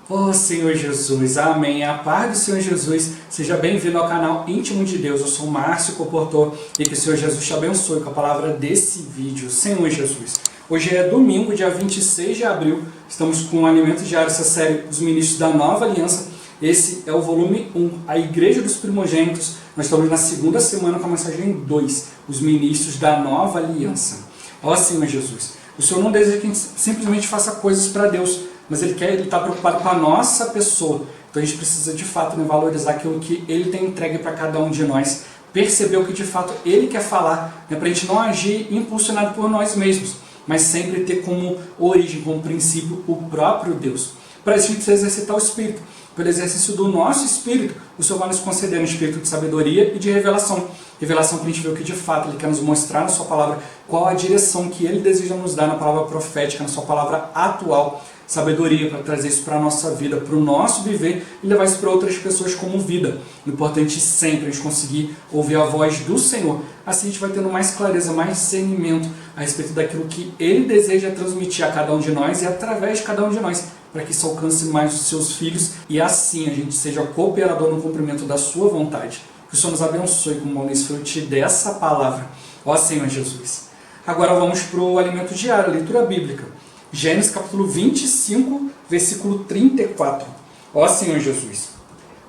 Oh Senhor Jesus, amém. A paz do Senhor Jesus, seja bem-vindo ao canal Íntimo de Deus. Eu sou Márcio Comportor e que o Senhor Jesus te abençoe com a palavra desse vídeo. Senhor Jesus, hoje é domingo, dia 26 de abril, estamos com o Alimento Diário, essa série dos ministros da Nova Aliança. Esse é o volume 1, a Igreja dos Primogênitos. Nós estamos na segunda semana com a mensagem 2, os ministros da Nova Aliança. Ó Senhor Jesus, o Senhor não deseja que a gente simplesmente faça coisas para Deus, mas Ele está preocupado com a nossa pessoa. Então a gente precisa de fato valorizar aquilo que Ele tem entregue para cada um de nós, perceber o que de fato Ele quer falar, para a gente não agir impulsionado por nós mesmos, mas sempre ter como origem, como princípio, o próprio Deus. Para isso a gente precisa exercitar o Espírito. Pelo exercício do nosso Espírito, o Senhor vai nos conceder um espírito de sabedoria e de revelação. Revelação que a gente vê o que de fato Ele quer nos mostrar na sua palavra, qual a direção que Ele deseja nos dar na palavra profética, na sua palavra atual. Sabedoria para trazer isso para a nossa vida, para o nosso viver e levar isso para outras pessoas como vida. O importante sempre é a gente conseguir ouvir a voz do Senhor. Assim a gente vai tendo mais clareza, mais discernimento a respeito daquilo que Ele deseja transmitir a cada um de nós e através de cada um de nós, para que isso alcance mais os seus filhos e assim a gente seja cooperador no cumprimento da sua vontade. Que o Senhor nos abençoe com o bom desfrute dessa palavra. Ó Senhor Jesus. Agora vamos para o alimento diário, a leitura bíblica. Gênesis capítulo 25, versículo 34. Ó Senhor Jesus.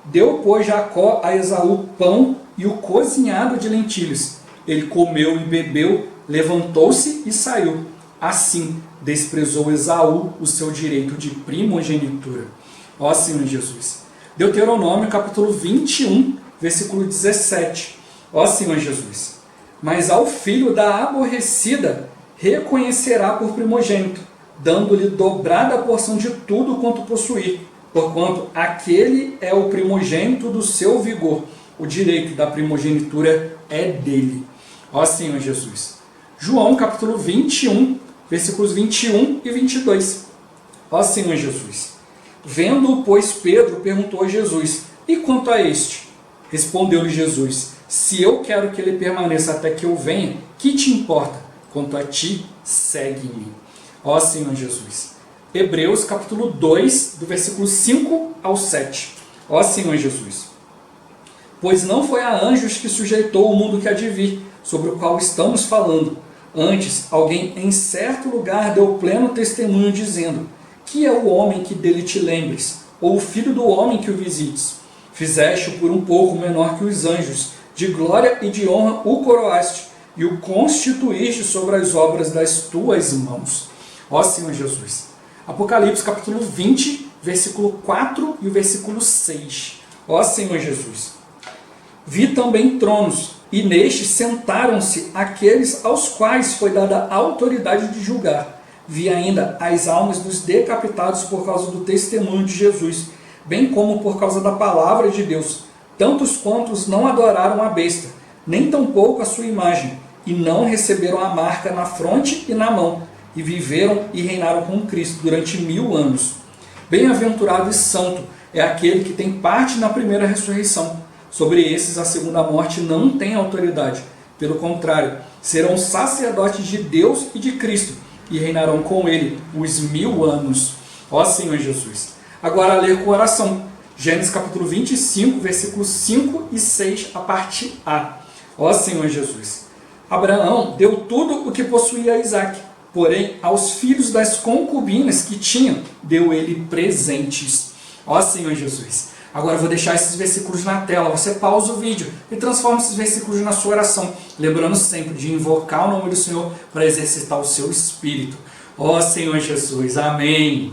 Deu, pois, Jacó a Esaú pão e o cozinhado de lentilhas. Ele comeu e bebeu, levantou-se e saiu. Assim desprezou Esaú o seu direito de primogenitura. Ó Senhor Jesus. Deuteronômio capítulo 21, versículo 17. Ó Senhor Jesus. Mas ao filho da aborrecida reconhecerá por primogênito, dando-lhe dobrada porção de tudo quanto possuir, porquanto aquele é o primogênito do seu vigor. O direito da primogenitura é dele. Ó Senhor Jesus. João capítulo 21, versículos 21 e 22. Ó Senhor Jesus. Vendo-o, pois, Pedro perguntou a Jesus: e quanto a este? Respondeu-lhe Jesus: se eu quero que ele permaneça até que eu venha, que te importa? Quanto a ti, segue-me. Ó Senhor Jesus. Hebreus capítulo 2, do versículo 5 ao 7. Ó Senhor Jesus. Pois não foi a anjos que sujeitou o mundo que há de vir, sobre o qual estamos falando. Antes, alguém em certo lugar deu pleno testemunho, dizendo: que é o homem que dele te lembres, ou o filho do homem que o visites? Fizeste-o por um pouco menor que os anjos, de glória e de honra o coroaste, e o constituíste sobre as obras das tuas mãos. Ó Senhor Jesus. Apocalipse capítulo 20, versículo 4 e o versículo 6. Ó Senhor Jesus. Vi também tronos, e nestes sentaram-se aqueles aos quais foi dada a autoridade de julgar. Vi ainda as almas dos decapitados por causa do testemunho de Jesus, bem como por causa da palavra de Deus, tantos quantos não adoraram a besta, nem tampouco a sua imagem, e não receberam a marca na fronte e na mão, e viveram e reinaram com Cristo durante 1000 anos. Bem-aventurado e santo é aquele que tem parte na primeira ressurreição. Sobre esses a segunda morte não tem autoridade. Pelo contrário, serão sacerdotes de Deus e de Cristo, e reinarão com ele os 1000 anos. Ó Senhor Jesus. Agora ler com oração. Gênesis capítulo 25, versículos 5 e 6, a parte A. Ó Senhor Jesus. Abraão deu tudo o que possuía a Isaque. Porém, aos filhos das concubinas que tinham, deu ele presentes. Ó Senhor Jesus. Agora eu vou deixar esses versículos na tela. Você pausa o vídeo e transforma esses versículos na sua oração. Lembrando sempre de invocar o nome do Senhor para exercitar o seu espírito. Ó Senhor Jesus. Amém.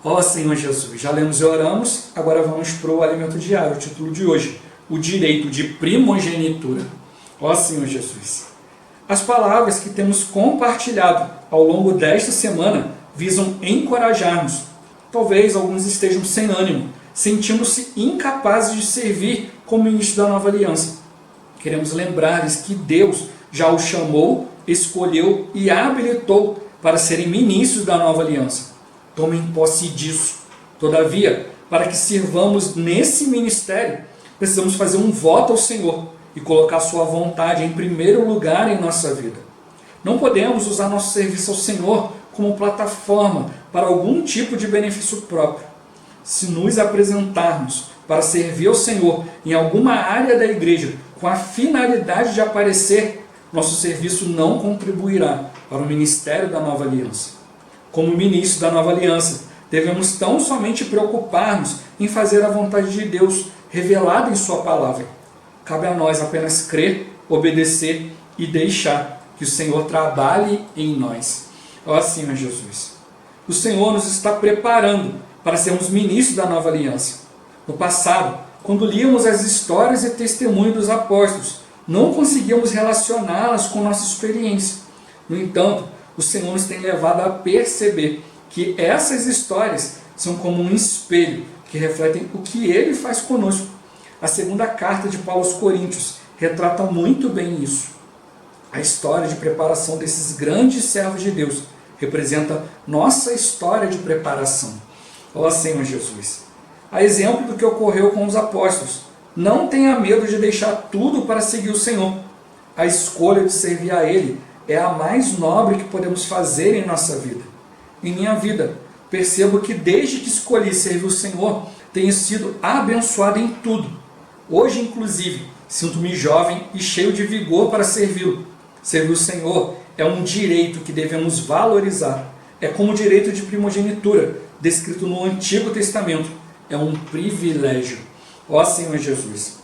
Ó Senhor Jesus. Já lemos e oramos. Agora vamos para o alimento diário. O título de hoje: o direito de primogenitura. Ó Senhor Jesus. As palavras que temos compartilhado ao longo desta semana visam encorajar-nos. Talvez alguns estejam sem ânimo, sentindo-se incapazes de servir como ministro da nova aliança. Queremos lembrar-lhes que Deus já os chamou, escolheu e habilitou para serem ministros da nova aliança. Tomem posse disso. Todavia, para que sirvamos nesse ministério, precisamos fazer um voto ao Senhor e colocar sua vontade em primeiro lugar em nossa vida. Não podemos usar nosso serviço ao Senhor como plataforma para algum tipo de benefício próprio. Se nos apresentarmos para servir ao Senhor em alguma área da igreja com a finalidade de aparecer, nosso serviço não contribuirá para o ministério da nova aliança. Como ministro da nova aliança, devemos tão somente preocupar-nos em fazer a vontade de Deus revelada em sua palavra. Cabe a nós apenas crer, obedecer e deixar que o Senhor trabalhe em nós. Ó Senhor Jesus, o Senhor nos está preparando para sermos ministros da nova aliança. No passado, quando líamos as histórias e testemunhos dos apóstolos, não conseguíamos relacioná-las com nossa experiência. No entanto, o Senhor nos tem levado a perceber que essas histórias são como um espelho que refletem o que Ele faz conosco. A segunda carta de Paulo aos Coríntios retrata muito bem isso. A história de preparação desses grandes servos de Deus representa nossa história de preparação. Ó Senhor Jesus, a exemplo do que ocorreu com os apóstolos, não tenha medo de deixar tudo para seguir o Senhor. A escolha de servir a Ele é a mais nobre que podemos fazer em nossa vida. Em minha vida, percebo que desde que escolhi servir o Senhor, tenho sido abençoado em tudo. Hoje, inclusive, sinto-me jovem e cheio de vigor para servi-lo. Servir o Senhor é um direito que devemos valorizar. É como o direito de primogenitura, descrito no Antigo Testamento. É um privilégio. Ó Senhor Jesus,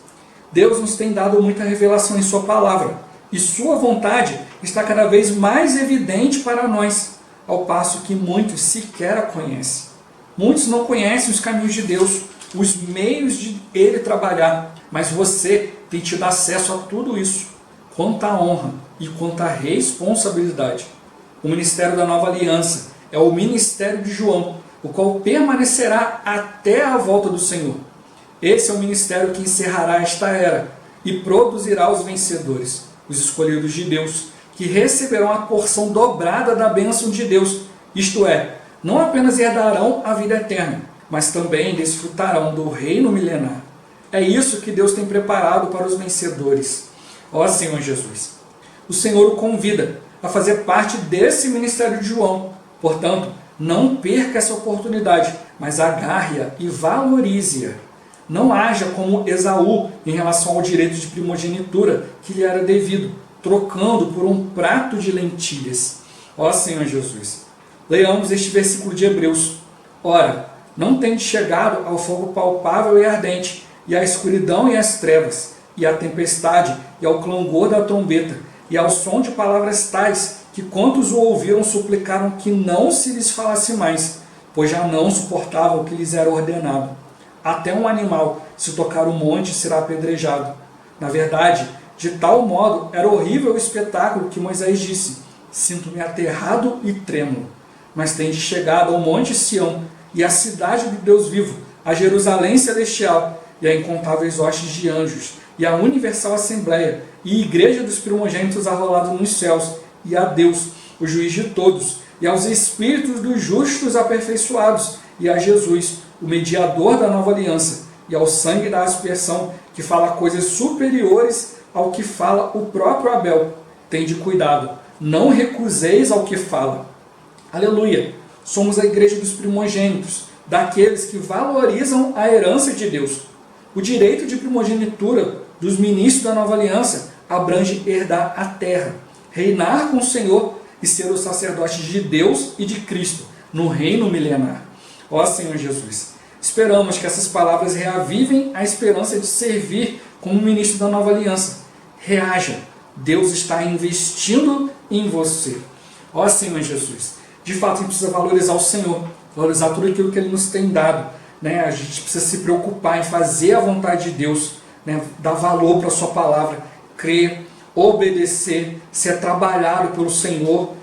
Deus nos tem dado muita revelação em sua palavra, e sua vontade está cada vez mais evidente para nós, ao passo que muitos sequer a conhecem. Muitos não conhecem os caminhos de Deus, os meios de Ele trabalhar, mas você tem tido acesso a tudo isso. Quanta honra e quanta responsabilidade. O ministério da nova aliança é o ministério de João, o qual permanecerá até a volta do Senhor. Esse é o ministério que encerrará esta era e produzirá os vencedores, os escolhidos de Deus, que receberão a porção dobrada da bênção de Deus, isto é, não apenas herdarão a vida eterna, mas também desfrutarão do reino milenar. É isso que Deus tem preparado para os vencedores. Ó Senhor Jesus, o Senhor o convida a fazer parte desse ministério de João. Portanto, não perca essa oportunidade, mas agarre-a e valorize-a. Não haja como Esaú em relação ao direito de primogenitura que lhe era devido, trocando por um prato de lentilhas. Ó Senhor Jesus, leamos este versículo de Hebreus. Ora, não tendes chegado ao fogo palpável e ardente, e à escuridão e às trevas, e à tempestade, e ao clangor da trombeta, e ao som de palavras tais, que quantos o ouviram suplicaram que não se lhes falasse mais, pois já não suportavam o que lhes era ordenado. Até um animal, se tocar o monte, será apedrejado. Na verdade, de tal modo era horrível o espetáculo que Moisés disse: sinto-me aterrado e trêmulo. Mas tendes chegado ao monte Sião, e à cidade do Deus vivo, a Jerusalém celestial, e a incontáveis hostes de anjos, e a universal assembleia, e igreja dos primogênitos arrolados nos céus, e a Deus, o juiz de todos, e aos espíritos dos justos aperfeiçoados, e a Jesus, o mediador da nova aliança, e ao sangue da aspersão, que fala coisas superiores ao que fala o próprio Abel. Tende cuidado, não recuseis ao que fala. Aleluia! Somos a igreja dos primogênitos, daqueles que valorizam a herança de Deus. O direito de primogenitura dos ministros da nova aliança abrange herdar a terra, reinar com o Senhor e ser os sacerdotes de Deus e de Cristo no reino milenar. Ó Senhor Jesus, esperamos que essas palavras reavivem a esperança de servir como ministro da nova aliança. Reaja, Deus está investindo em você. Ó Senhor Jesus, de fato a gente precisa valorizar o Senhor, valorizar tudo aquilo que Ele nos tem dado. A gente precisa se preocupar em fazer a vontade de Deus, dar valor para a sua palavra, crer, obedecer, ser trabalhado pelo Senhor,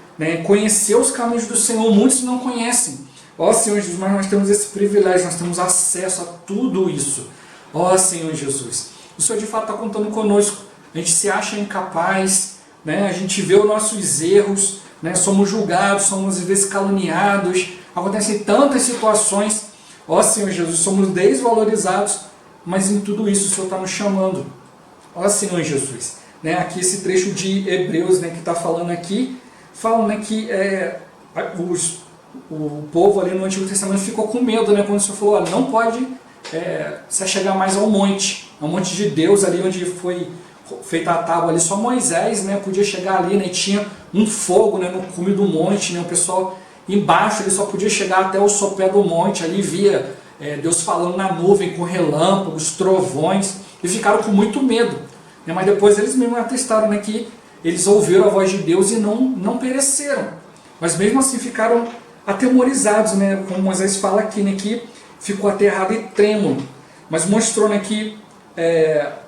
conhecer os caminhos do Senhor. Muitos não conhecem. Ó Senhor Jesus, mas nós temos esse privilégio, nós temos acesso a tudo isso. Ó Senhor Jesus, o Senhor de fato está contando conosco. A gente se acha incapaz, a gente vê os nossos erros, somos julgados, somos às vezes caluniados, acontecem tantas situações. Ó Senhor Jesus, somos desvalorizados, mas em tudo isso o Senhor está nos chamando. Ó Senhor Jesus, aqui esse trecho de Hebreus que está falando aqui, fala que o povo ali no Antigo Testamento ficou com medo, né, quando o Senhor falou, olha, não pode se achegar mais ao monte de Deus ali onde foi feita a tábua ali, só Moisés, né, podia chegar ali, né, tinha um fogo, né, no cume do monte, né, o pessoal embaixo ele só podia chegar até o sopé do monte, ali via Deus falando na nuvem com relâmpagos, trovões, e ficaram com muito medo, né, mas depois eles mesmos atestaram, né, que eles ouviram a voz de Deus e não pereceram, mas mesmo assim ficaram atemorizados, né, como Moisés fala aqui, né, que ficou aterrado e trêmulo, mas mostrou, né, que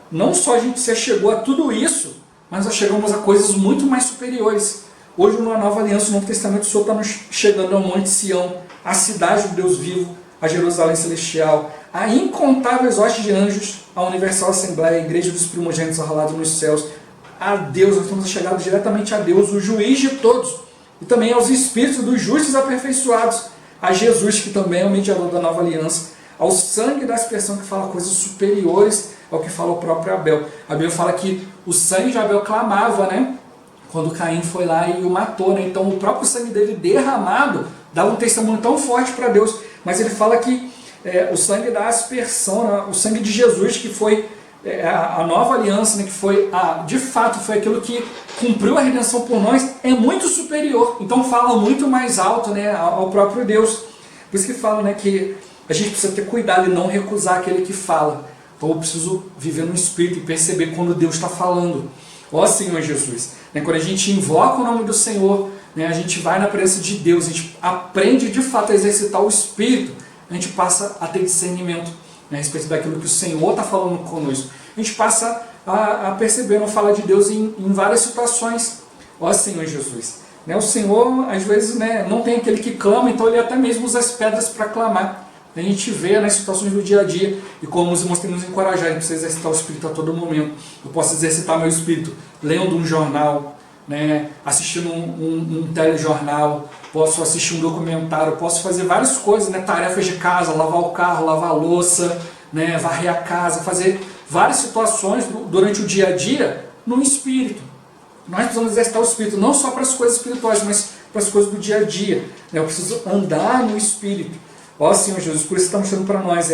não só a gente se chegou a tudo isso, mas nós chegamos a coisas muito mais superiores. Hoje, na Nova Aliança, no Novo Testamento, o Senhor está nos chegando ao Monte Sião, a cidade do Deus vivo, a Jerusalém Celestial, a incontáveis hostes de anjos, a Universal Assembleia, a Igreja dos Primogênitos arrolados nos céus, a Deus, nós estamos chegados diretamente a Deus, o juiz de todos, e também aos espíritos dos justos aperfeiçoados, a Jesus, que também é o mediador da Nova Aliança, ao sangue da aspersão, que fala coisas superiores ao que fala o próprio Abel. Abel fala que o sangue de Abel clamava, né, quando Caim foi lá e o matou, né? Então o próprio sangue dele derramado dava um testemunho tão forte para Deus, mas ele fala que o sangue da aspersão, né, o sangue de Jesus, que foi a nova aliança, né, que foi de fato foi aquilo que cumpriu a redenção por nós, é muito superior, então fala muito mais alto, né, ao próprio Deus. Por isso que fala, né, que a gente precisa ter cuidado e não recusar aquele que fala. Então eu preciso viver no Espírito e perceber quando Deus está falando. Ó Senhor Jesus, né, quando a gente invoca o nome do Senhor, né, a gente vai na presença de Deus, a gente aprende de fato a exercitar o Espírito, a gente passa a ter discernimento, né, a respeito daquilo que o Senhor está falando conosco. A gente passa a perceber, a falar de Deus em várias situações. Ó Senhor Jesus, né, o Senhor às vezes, né, não tem aquele que clama, então ele até mesmo usa as pedras para clamar. A gente vê nas situações do dia a dia, e como os irmãos têm nos encorajado, a gente precisa exercitar o Espírito a todo momento. Eu posso exercitar meu Espírito lendo um jornal, né, assistindo um telejornal, posso assistir um documentário, posso fazer várias coisas, né, tarefas de casa, lavar o carro, lavar a louça, né, varrer a casa, fazer várias situações durante o dia a dia no Espírito. Nós precisamos exercitar o Espírito, não só para as coisas espirituais, mas para as coisas do dia a dia. Eu preciso andar no Espírito. Ó Senhor Jesus, por isso está mostrando para nós,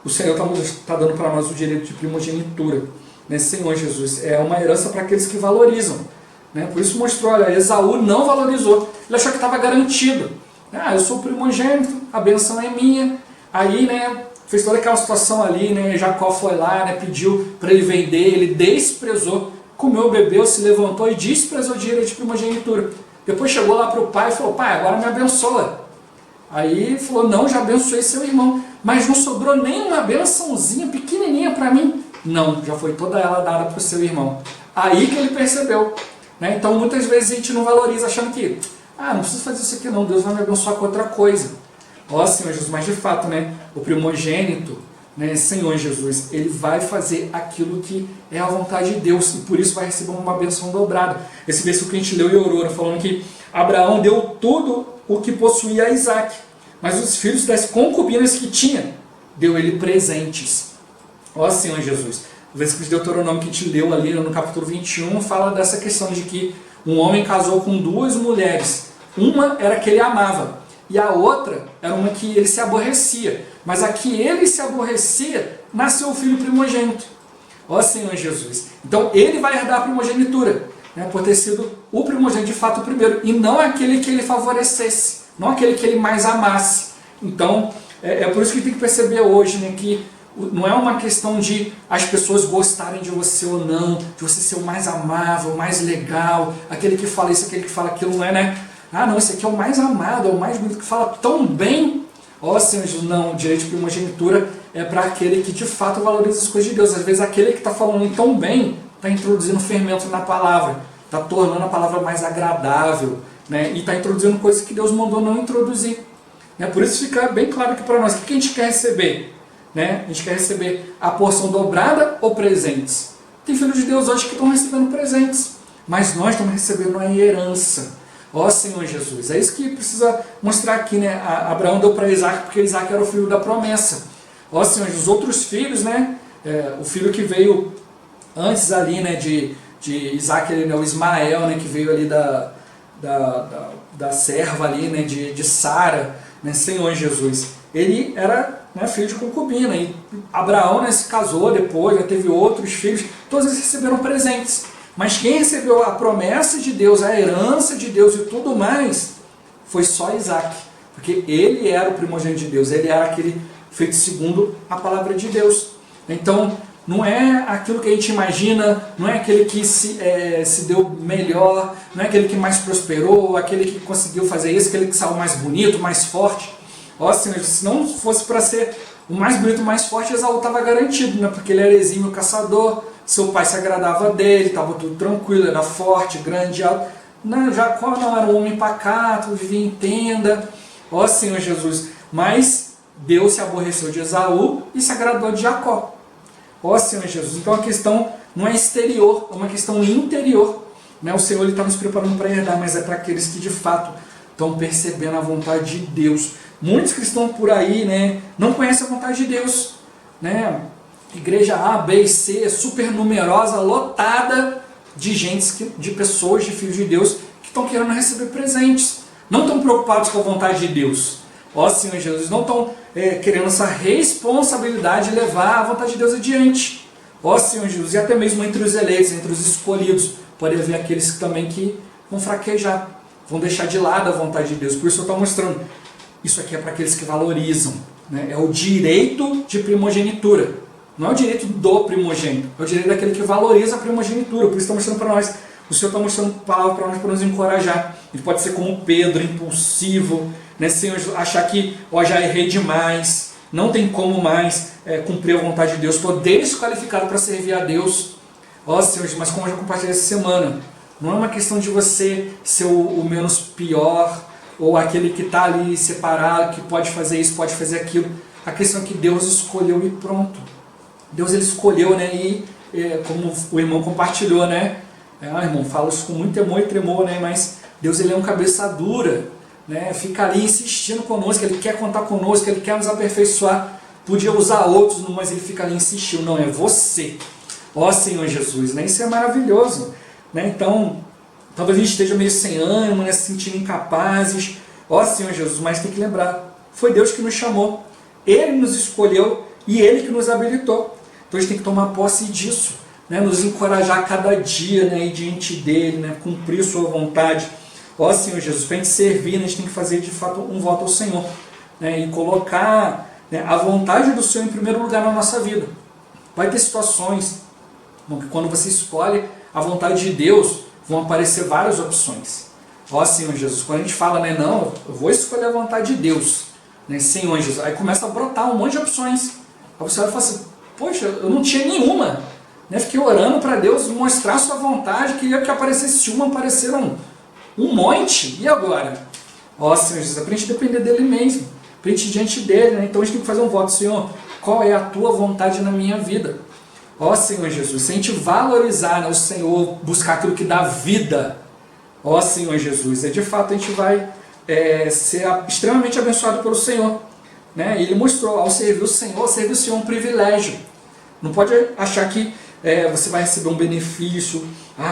o Senhor está dando para nós o direito de primogenitura, né? Senhor Jesus, é uma herança para aqueles que valorizam, né? Por isso mostrou, olha, Esaú não valorizou, ele achou que estava garantido, eu sou primogênito, a benção é minha, aí, né, fez toda aquela situação ali, né, Jacó foi lá, né, pediu para ele vender, ele desprezou, comeu, bebeu, se levantou e desprezou o direito de primogenitura. Depois chegou lá para o pai e falou, pai, agora me abençoa. Aí falou, não, já abençoei seu irmão, mas não sobrou nem uma bençãozinha pequenininha para mim. Não, já foi toda ela dada para o seu irmão. Aí que ele percebeu, né? Então muitas vezes a gente não valoriza, achando que, não preciso fazer isso aqui não, Deus vai me abençoar com outra coisa. Ó Senhor Jesus, mas de fato, né, o primogênito, né, Senhor Jesus, ele vai fazer aquilo que é a vontade de Deus, e por isso vai receber uma benção dobrada. Esse versículo que a gente leu em Aurora, falando que Abraão deu tudo o que possuía a Isaac, mas os filhos das concubinas que tinha, deu ele presentes. Ó Senhor Jesus, o versículo de Deuteronômio que a gente leu ali no capítulo 21, fala dessa questão de que um homem casou com duas mulheres, uma era que ele amava, e a outra era uma que ele se aborrecia, mas a que ele se aborrecia, nasceu o filho primogênito. Ó Senhor Jesus, então ele vai herdar a primogenitura, né, por ter sido o primogênito de fato o primeiro, e não aquele que ele favorecesse, não aquele que ele mais amasse. Então, é por isso que tem que perceber hoje, né, que não é uma questão de as pessoas gostarem de você ou não, de você ser o mais amável, o mais legal, aquele que fala isso, aquele que fala aquilo, não é, né? Não, esse aqui é o mais amado, é o mais bonito, que fala tão bem. Ó Senhor Jesus, não, o direito de primogenitura é para aquele que de fato valoriza as coisas de Deus. Às vezes aquele que está falando tão bem, está introduzindo fermento na palavra, está tornando a palavra mais agradável, né? E está introduzindo coisas que Deus mandou não introduzir. Né? Por isso fica bem claro aqui para nós, o que a gente quer receber? Né? A gente quer receber a porção dobrada ou presentes? Tem filhos de Deus hoje que estão recebendo presentes, mas nós estamos recebendo a herança. Ó Senhor Jesus, é isso que precisa mostrar aqui, né? Abraão deu para Isaac, porque Isaac era o filho da promessa. Ó Senhor Jesus, os outros filhos, né? O filho que veio antes ali, né, de Isaac, né, o Ismael, né, que veio ali da serva ali, né, de Sara, né, Senhor Jesus. Ele era, né, filho de concubina, e Abraão, né, se casou depois, já teve outros filhos, todos eles receberam presentes. Mas quem recebeu a promessa de Deus, a herança de Deus e tudo mais, foi só Isaac. Porque ele era o primogênito de Deus, ele era aquele feito segundo a palavra de Deus. Então, não é aquilo que a gente imagina, não é aquele que se deu melhor, não é aquele que mais prosperou, aquele que conseguiu fazer isso, aquele que saiu mais bonito, mais forte. Ó, Senhor, se não fosse para ser o mais bonito, o mais forte, Esaú estava garantido, né? Porque ele era exímio caçador, seu pai se agradava dele, estava tudo tranquilo, era forte, grande, alto. Não, Jacó não, era um homem pacato, vivia em tenda. Ó, Senhor Jesus, mas Deus se aborreceu de Esaú e se agradou de Jacó. Ó, Senhor Jesus, então a questão não é exterior, é uma questão interior. Né? O Senhor está nos preparando para herdar, mas é para aqueles que de fato estão percebendo a vontade de Deus. Muitos cristãos por aí, né, não conhecem a vontade de Deus. Né? Igreja A, B e C, super numerosa, lotada de gente, de pessoas, de filhos de Deus, que estão querendo receber presentes. Não estão preocupados com a vontade de Deus. Ó Senhor Jesus, não estão querendo essa responsabilidade de levar a vontade de Deus adiante. Ó Senhor Jesus, e até mesmo entre os eleitos, entre os escolhidos, pode haver aqueles que também que vão fraquejar, vão deixar de lado a vontade de Deus. Por isso eu estou mostrando, isso aqui é para aqueles que valorizam. Né? É o direito de primogenitura. Não é o direito do primogênito, é o direito daquele que valoriza a primogenitura. Por isso está mostrando para nós. O Senhor está mostrando palavra para nós, para nos encorajar. Ele pode ser como Pedro, impulsivo, né? Senhor, achar que já errei demais, não tem como mais cumprir a vontade de Deus, estou desqualificado para servir a Deus. Ó Senhor, mas como eu já compartilhei essa semana, não é uma questão de você ser o menos pior, ou aquele que está ali separado, que pode fazer isso, pode fazer aquilo. A questão é que Deus escolheu e pronto. Deus ele escolheu, né? E como o irmão compartilhou, né? Irmão, falo isso com muito temor e tremor, né? Mas Deus ele é um cabeça dura, né? Fica ali insistindo conosco, Ele quer contar conosco, Ele quer nos aperfeiçoar. Podia usar outros, mas Ele fica ali insistindo, não, é você. Ó Senhor Jesus, né? Isso é maravilhoso, né? Então, talvez a gente esteja meio sem ânimo, né? Se sentindo incapazes. Ó Senhor Jesus, mas tem que lembrar, foi Deus que nos chamou, Ele nos escolheu e Ele que nos habilitou. Então a gente tem que tomar posse disso. Né, nos encorajar a cada dia, né, ir diante dele, né, cumprir sua vontade. Ó Senhor Jesus, para a gente servir, né, a gente tem que fazer de fato um voto ao Senhor, né, e colocar, né, a vontade do Senhor em primeiro lugar na nossa vida. Vai ter situações que quando você escolhe a vontade de Deus, vão aparecer várias opções. Ó Senhor Jesus, quando a gente fala, né, não, eu vou escolher a vontade de Deus, né, Senhor Jesus, aí começa a brotar um monte de opções. Aí você vai falar assim, poxa, eu não tinha nenhuma. Fiquei orando para Deus mostrar a sua vontade, queria que aparecesse uma, apareceram um monte, e agora? Ó Senhor Jesus, é para a gente depender dele mesmo, para a gente ir diante dele, né? Então a gente tem que fazer um voto, Senhor, qual é a tua vontade na minha vida? Ó Senhor Jesus, se a gente valorizar, né, o Senhor, buscar aquilo que dá vida, ó Senhor Jesus, de fato a gente vai ser extremamente abençoado pelo Senhor. Né? Ele mostrou, ao servir o Senhor é um privilégio. Não pode achar que você vai receber um benefício,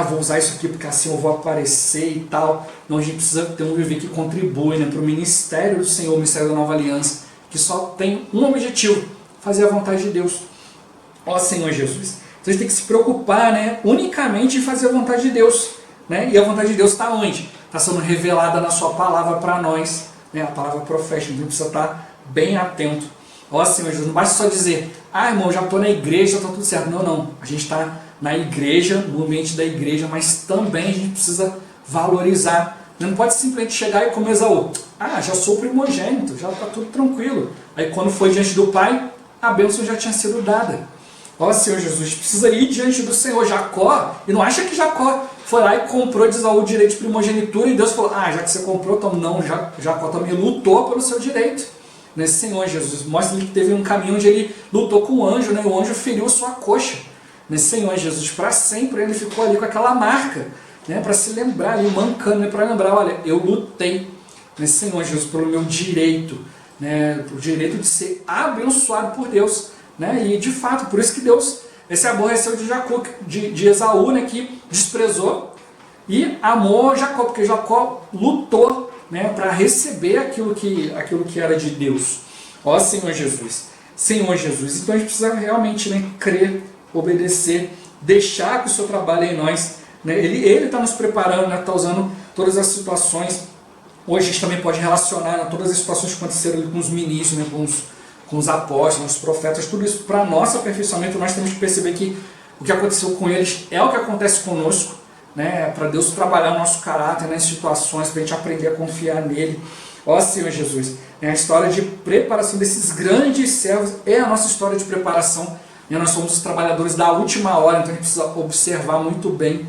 vou usar isso aqui porque assim eu vou aparecer e tal. Não, a gente precisa ter um viver que contribui, né, para o ministério do Senhor, o ministério da Nova Aliança, que só tem um objetivo, fazer a vontade de Deus. Ó Senhor Jesus. Então a gente tem que se preocupar, né, unicamente em fazer a vontade de Deus. Né? E a vontade de Deus está onde? Está sendo revelada na sua palavra para nós, né, a palavra profética. Então a gente precisa estar bem atento. Ó Senhor Jesus, não basta só dizer, irmão, já estou na igreja, está tudo certo. Não, não. A gente está na igreja, no ambiente da igreja, mas também a gente precisa valorizar. Não pode simplesmente chegar e como Esaú, já sou primogênito, já está tudo tranquilo. Aí quando foi diante do Pai, a bênção já tinha sido dada. Ó Senhor Jesus, precisa ir diante do Senhor. Jacó, e não acha que Jacó foi lá e comprou de Esaú o direito de primogenitura e Deus falou, já que você comprou, então não, Jacó também lutou pelo seu direito. Nesse Senhor Jesus, mostra que teve um caminho onde ele lutou com o anjo, né? O anjo feriu sua coxa. Nesse Senhor Jesus, para sempre ele ficou ali com aquela marca, né? Para se lembrar ali, mancando, né? Para lembrar, olha, eu lutei nesse Senhor Jesus pelo meu direito, né? O direito de ser abençoado por Deus, né? E de fato, por isso que Deus se aborreceu de Jacó, de Esaú, né? Que desprezou e amou Jacó, porque Jacó lutou, né, para receber aquilo que era de Deus. Ó Senhor Jesus, Senhor Jesus. Então a gente precisa realmente, né, crer, obedecer, deixar que o Senhor trabalhe em nós. Né? Ele está nos preparando, né, está usando todas as situações. Hoje a gente também pode relacionar, né, todas as situações que aconteceram ali com os ministros, né, com os apóstolos, os profetas, tudo isso para nosso aperfeiçoamento. Nós temos que perceber que o que aconteceu com eles é o que acontece conosco, né, para Deus trabalhar o nosso caráter nas situações, para a gente aprender a confiar nele. Ó Senhor Jesus, né, a história de preparação desses grandes servos é a nossa história de preparação. Né, nós somos os trabalhadores da última hora, então a gente precisa observar muito bem.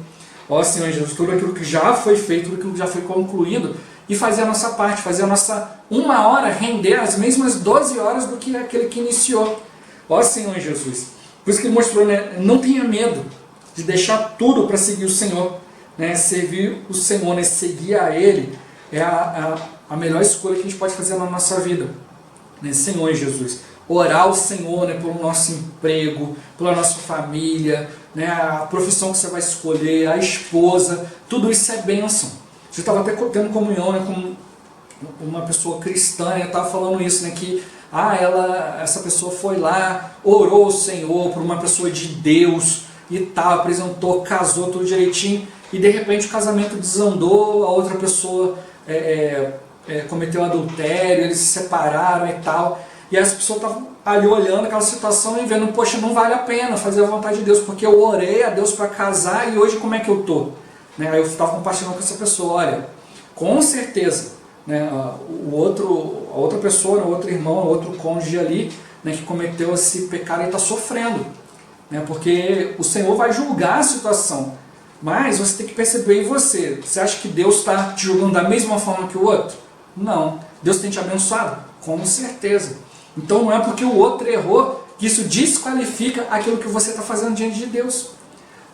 Ó Senhor Jesus, tudo aquilo que já foi feito, tudo aquilo que já foi concluído, e fazer a nossa parte, fazer a nossa 1 hora render as mesmas 12 horas do que aquele que iniciou. Ó Senhor Jesus. Por isso que ele mostrou, né, não tenha medo de deixar tudo para seguir o Senhor. Né, servir o Senhor, né, seguir a Ele, é a melhor escolha que a gente pode fazer na nossa vida. Né, Senhor Jesus. Orar ao Senhor, né, pelo nosso emprego, pela nossa família, né, a profissão que você vai escolher, a esposa, tudo isso é bênção. Eu estava até tendo comunhão, né, com uma pessoa cristã, né, estava falando isso, né, que essa pessoa foi lá, orou ao Senhor por uma pessoa de Deus e tal, apresentou, casou tudo direitinho, e de repente o casamento desandou, a outra pessoa cometeu adultério, eles se separaram e tal, e essa pessoa estava ali olhando aquela situação e vendo, poxa, não vale a pena fazer a vontade de Deus, porque eu orei a Deus para casar e hoje como é que eu estou? Né? Aí eu estava compartilhando com essa pessoa, olha, com certeza, né, a outra pessoa, o outro irmão, o outro cônjuge ali, né, que cometeu esse pecado, ele está sofrendo, né, porque o Senhor vai julgar a situação, mas você tem que perceber em você. Você acha que Deus está te julgando da mesma forma que o outro? Não. Deus tem te abençoado? Com certeza. Então não é porque o outro errou que isso desqualifica aquilo que você está fazendo diante de Deus.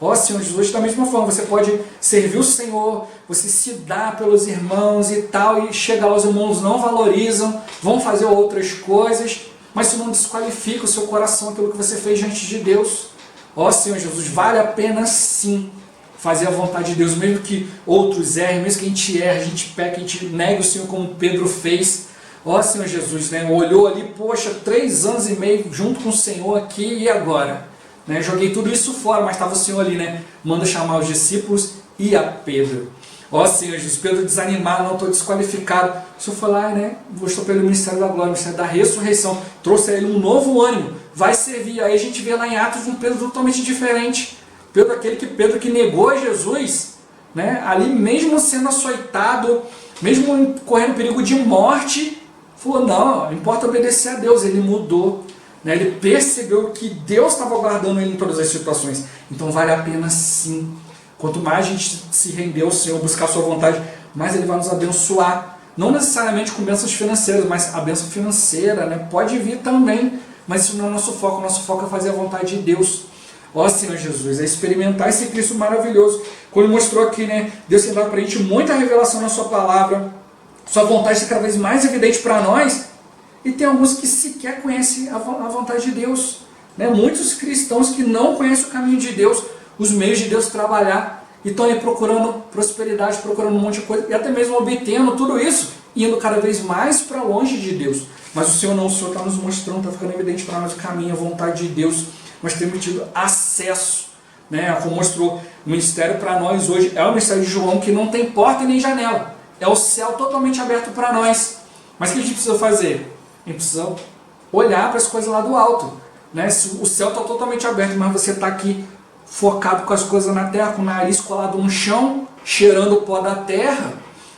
Ó Senhor Jesus, da mesma forma, você pode servir o Senhor, você se dá pelos irmãos e tal, e chega lá, os irmãos não valorizam, vão fazer outras coisas, mas isso não desqualifica o seu coração, aquilo que você fez diante de Deus. Ó Senhor Jesus, vale a pena sim fazer a vontade de Deus, mesmo que outros errem, mesmo que a gente erre, a gente peque, a gente negue o Senhor como Pedro fez. Ó Senhor Jesus, né, olhou ali, poxa, 3 anos e meio junto com o Senhor aqui, e agora? Né, joguei tudo isso fora, mas estava o Senhor ali, né? Manda chamar os discípulos e a Pedro. Ó Senhor Jesus, Pedro desanimado, não estou desqualificado. O Senhor foi lá, né? Gostou pelo ministério da glória, ministério da ressurreição, trouxe a ele um novo ânimo, vai servir. Aí a gente vê lá em Atos um Pedro totalmente diferente. Pedro que negou a Jesus, né? Ali mesmo sendo açoitado, mesmo correndo perigo de morte, falou, não importa obedecer a Deus. Ele mudou. Ele percebeu que Deus estava guardando ele em todas as situações. Então vale a pena sim. Quanto mais a gente se render ao Senhor, buscar a sua vontade, mais Ele vai nos abençoar. Não necessariamente com bênçãos financeiras, mas a bênção financeira, né, pode vir também. Mas isso não é o nosso foco. O nosso foco é fazer a vontade de Deus. Ó Senhor Jesus, é experimentar esse Cristo maravilhoso. Quando Ele mostrou aqui, né, Deus tem dado para a gente muita revelação na sua palavra. Sua vontade está cada vez mais evidente para nós. E tem alguns que sequer conhecem a vontade de Deus. Né? Muitos cristãos que não conhecem o caminho de Deus, os meios de Deus trabalhar, e estão aí procurando prosperidade, procurando um monte de coisa, e até mesmo obtendo tudo isso, indo cada vez mais para longe de Deus. Mas o Senhor não, o Senhor está nos mostrando, está ficando evidente para nós o caminho, a vontade de Deus. Nós temos tido acesso, né? Como mostrou o ministério para nós hoje, é o ministério de João, que não tem porta e nem janela. É o céu totalmente aberto para nós. Mas o que a gente precisa fazer? A gente precisa olhar para as coisas lá do alto. Né? O céu está totalmente aberto, mas você está aqui focado com as coisas na terra, com o nariz colado no chão, cheirando o pó da terra,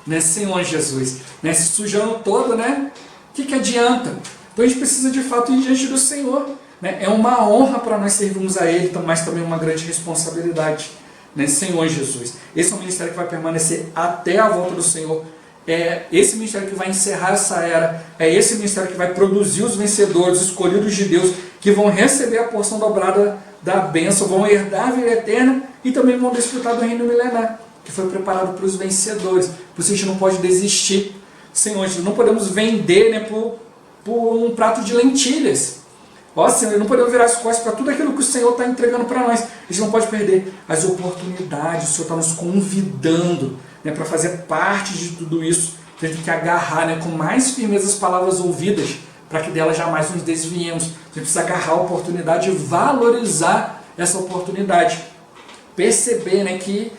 né, Senhor Jesus, né, se sujando todo, né? O que adianta? Então a gente precisa de fato ir diante do Senhor. Né? É uma honra para nós servirmos a Ele, mas também uma grande responsabilidade, né, Senhor Jesus. Esse é um ministério que vai permanecer até a volta do Senhor. É esse ministério que vai encerrar essa era, é esse ministério que vai produzir os vencedores, os escolhidos de Deus, que vão receber a porção dobrada da bênção, vão herdar a vida eterna e também vão desfrutar do reino milenar, que foi preparado para os vencedores. Por isso a gente não pode desistir. Senhor, a gente não podemos vender, né, por um prato de lentilhas. Ó Senhor, não podemos virar as costas para tudo aquilo que o Senhor está entregando para nós. A gente não pode perder as oportunidades. O Senhor está nos convidando, né, para fazer parte de tudo isso. A gente tem que agarrar, né, com mais firmeza as palavras ouvidas, para que delas jamais nos desviemos. A gente precisa agarrar a oportunidade e valorizar essa oportunidade. Perceber, né, que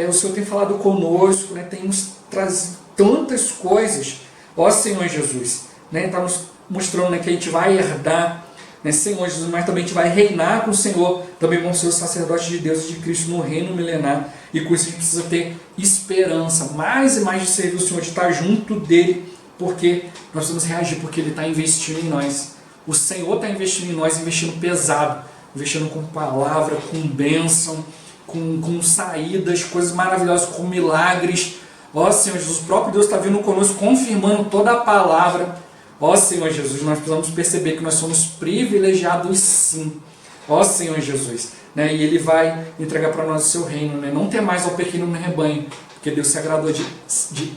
o Senhor tem falado conosco, né, tem nos trazido tantas coisas. Ó Senhor Jesus, né, está nos mostrando, né, que a gente vai herdar, né, Senhor Jesus, mas também a gente vai reinar com o Senhor, também vamos ser os sacerdotes de Deus e de Cristo no reino milenar, e com isso a gente precisa ter esperança, mais e mais de servir o Senhor, de estar junto dEle, porque nós precisamos reagir, porque Ele está investindo em nós. O Senhor está investindo em nós, investindo pesado, investindo com palavra, com bênção, com saídas, coisas maravilhosas, com milagres. Ó Senhor Jesus, o próprio Deus está vindo conosco, confirmando toda a palavra. Ó Senhor Jesus, nós precisamos perceber que nós somos privilegiados sim. Ó Senhor Jesus, né? E Ele vai entregar para nós o seu reino, né? Não ter mais ao pequeno no rebanho, porque Deus se agradou de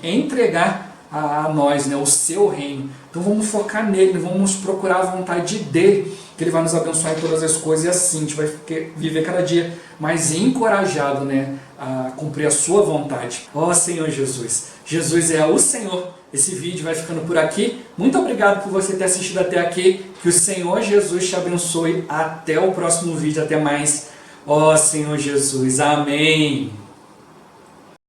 entregar a nós, né, o seu reino. Então vamos focar nele, vamos procurar a vontade dele, que ele vai nos abençoar em todas as coisas, e assim a gente vai viver cada dia mais encorajado, né, a cumprir a sua vontade. Ó Senhor Jesus, Jesus é o Senhor. Esse vídeo vai ficando por aqui. Muito obrigado por você ter assistido até aqui. Que o Senhor Jesus te abençoe. Até o próximo vídeo. Até mais. Ó Senhor Jesus. Amém.